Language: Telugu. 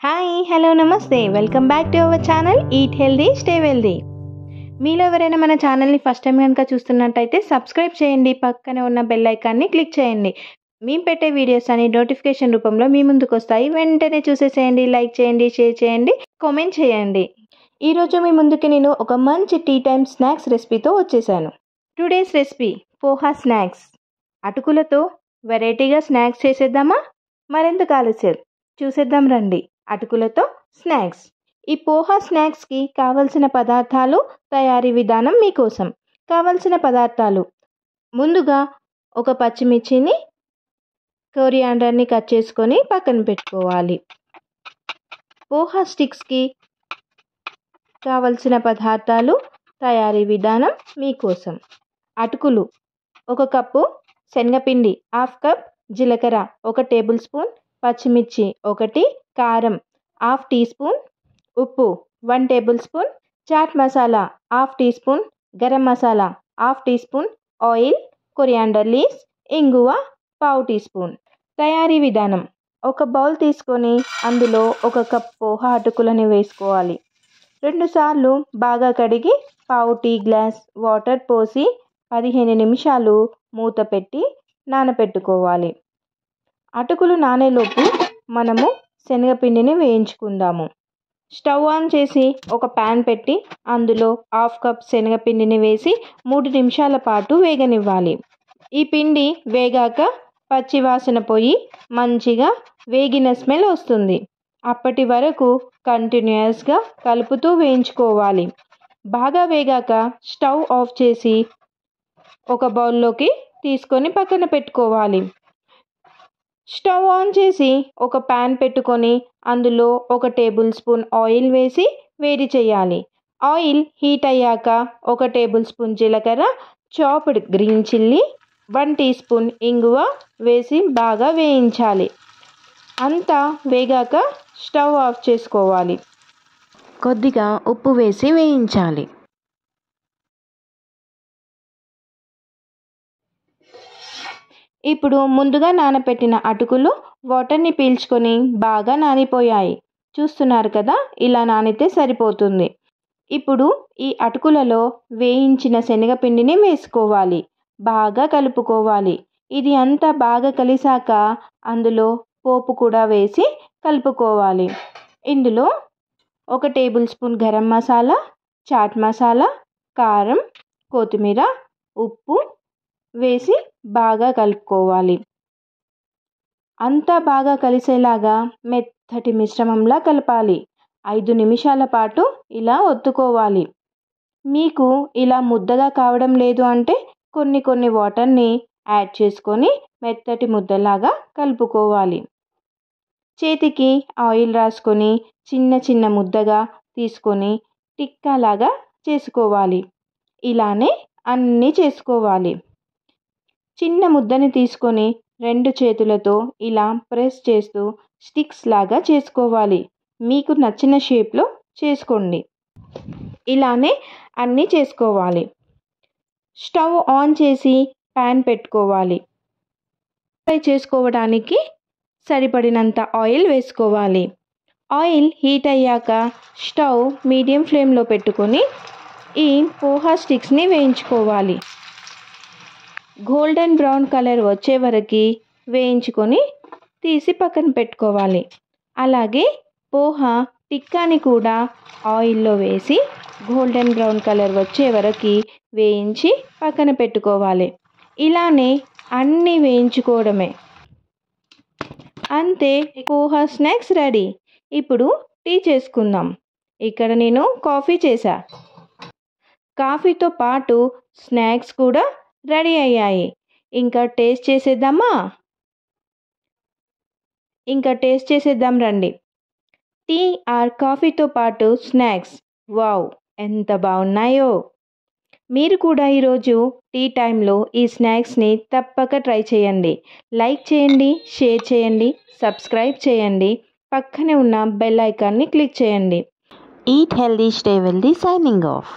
హాయ్ హలో నమస్తే welcome back to our channel eat healthy stay wealthy. మీలో ఎవరైనా మన ఛానల్ని ఫస్ట్ టైం కనుక చూస్తున్నట్టయితే సబ్స్క్రైబ్ చేయండి, పక్కనే ఉన్న బెల్ ఐకాన్ని క్లిక్ చేయండి. మేము పెట్టే వీడియోస్ అని నోటిఫికేషన్ రూపంలో మీ ముందుకు వస్తాయి. వెంటనే చూసేసేయండి, లైక్ చేయండి, షేర్ చేయండి, కామెంట్ చేయండి. ఈరోజు మీ ముందుకి నేను ఒక మంచి టీ టైమ్ స్నాక్స్ రెసిపీతో వచ్చేసాను. Today's recipe poha snacks. అటుకులతో వెరైటీగా స్నాక్స్ చేసేద్దామా? మరెందుకు ఆలస్యం, చూసేద్దాం రండి. అటుకులతో స్నాక్స్. ఈ పోహా స్నాక్స్కి కావలసిన పదార్థాలు, తయారీ విధానం మీకోసం. కావలసిన పదార్థాలు: ముందుగా ఒక పచ్చిమిర్చిని, కొరియాండర్ని కట్ చేసుకొని పక్కన పెట్టుకోవాలి. పోహా స్టిక్స్కి కావలసిన పదార్థాలు, తయారీ విధానం మీకోసం. అటుకులు 1 కప్పు, శనగపిండి 1/2 కప్, జీలకర్ర 1 టేబుల్ స్పూన్, పచ్చిమిర్చి 1, కారం 1/2 టీ స్పూన్, ఉప్పు 1 tablespoon, chaat masala 1/2 teaspoon, garam masala 1/2 teaspoon, oil, coriander leaves, ఇంగువ 1/2 టీ స్పూన్. తయారీ విధానం: ఒక బౌల్ తీసుకొని అందులో 1 కప్ పోహా అటుకులని వేసుకోవాలి. 2 సార్లు బాగా కడిగి 1/2 టీ గ్లాస్ వాటర్ పోసి 15 నిమిషాలు మూత పెట్టి నానబెట్టుకోవాలి. అటుకులు నానేలోపు మనము శనగపిండిని వేయించుకుందాము. స్టవ్ ఆన్ చేసి ఒక ప్యాన్ పెట్టి అందులో 1/2 కప్ శనగపిండిని వేసి 3 నిమిషాల పాటు వేగనివ్వాలి. ఈ పిండి వేగాక పచ్చివాసన పోయి మంచిగా వేగిన స్మెల్ వస్తుంది. అప్పటి వరకు కంటిన్యూస్గా కలుపుతూ వేయించుకోవాలి. బాగా వేగాక స్టవ్ ఆఫ్ చేసి ఒక బౌల్లోకి తీసుకొని పక్కన పెట్టుకోవాలి. స్టవ్ ఆన్ చేసి ఒక ప్యాన్ పెట్టుకొని అందులో 1 టేబుల్ స్పూన్ ఆయిల్ వేసి వేడి చేయాలి. ఆయిల్ హీట్ అయ్యాక 1 టేబుల్ స్పూన్ జీలకర్ర, chopped green chilli, 1 teaspoon ఇంగువ వేసి బాగా వేయించాలి. అంతా వేగాక స్టవ్ ఆఫ్ చేసుకోవాలి. కొద్దిగా ఉప్పు వేసి వేయించాలి. ఇప్పుడు ముందుగా నానబెట్టిన అటుకులు వాటర్ని పీల్చుకొని బాగా నానిపోయాయి. చూస్తున్నారు కదా, ఇలా నానితే సరిపోతుంది. ఇప్పుడు ఈ అటుకులలో వేయించిన శనగపిండిని వేసుకోవాలి. బాగా కలుపుకోవాలి. ఇది అంతా బాగా కలిసాక అందులో పోపు కూడా వేసి కలుపుకోవాలి. ఇందులో 1 టేబుల్ స్పూన్ గరం మసాలా, చాట్ మసాలా, కారం, కొత్తిమీర, ఉప్పు వేసి బాగా కలుపుకోవాలి. అంతా బాగా కలిసేలాగా మెత్తటి మిశ్రమంలా కలపాలి. 5 నిమిషాల పాటు ఇలా ఒత్తుకోవాలి. మీకు ఇలా ముద్దగా కావడం లేదు అంటే కొన్ని వాటర్ని యాడ్ చేసుకొని మెత్తటి ముద్దలాగా కలుపుకోవాలి. చేతికి ఆయిల్ రాసుకొని చిన్న ముద్దగా తీసుకొని టిక్కాలాగా చేసుకోవాలి. ఇలానే అన్నీ చేసుకోవాలి. చిన్న ముద్దని తీసుకొని 2 చేతులతో ఇలా ప్రెస్ చేస్తూ స్టిక్స్ లాగా చేసుకోవాలి. మీకు నచ్చిన షేప్లో చేసుకోండి. ఇలానే అన్నీ చేసుకోవాలి. స్టవ్ ఆన్ చేసి ప్యాన్ పెట్టుకోవాలి. ఫ్రై చేసుకోవడానికి సరిపడినంత ఆయిల్ వేసుకోవాలి. ఆయిల్ హీట్ అయ్యాక స్టవ్ మీడియం ఫ్లేమ్లో పెట్టుకొని ఈ పోహా స్టిక్స్ని వేయించుకోవాలి. గోల్డెన్ బ్రౌన్ కలర్ వచ్చే వరకు వేయించుకొని తీసి పక్కన పెట్టుకోవాలి. అలాగే పోహా టిక్కాని కూడా ఆయిల్లో వేసి గోల్డెన్ బ్రౌన్ కలర్ వచ్చే వరకు వేయించి పక్కన పెట్టుకోవాలి. ఇలానే అన్నీ వేయించుకోవడమే. అంతే, పోహా స్నాక్స్ రెడీ. ఇప్పుడు టీ చేసుకుందాం. ఇక్కడ నేను కాఫీ చేశా. కాఫీతో పాటు స్నాక్స్ కూడా రెడీ అయ్యాయి. ఇంకా టేస్ట్ చేసేద్దాం రండి. టీ ఆర్ కాఫీతో పాటు స్నాక్స్. వావ్, ఎంత బాగున్నాయో! మీరు కూడా ఈరోజు టీ టైంలో ఈ స్నాక్స్ని తప్పక ట్రై చేయండి. లైక్ చేయండి, షేర్ చేయండి, సబ్స్క్రైబ్ చేయండి, పక్కనే ఉన్న బెల్ ఐకాన్ని క్లిక్ చేయండి. Eat healthy stay wealthy signing off.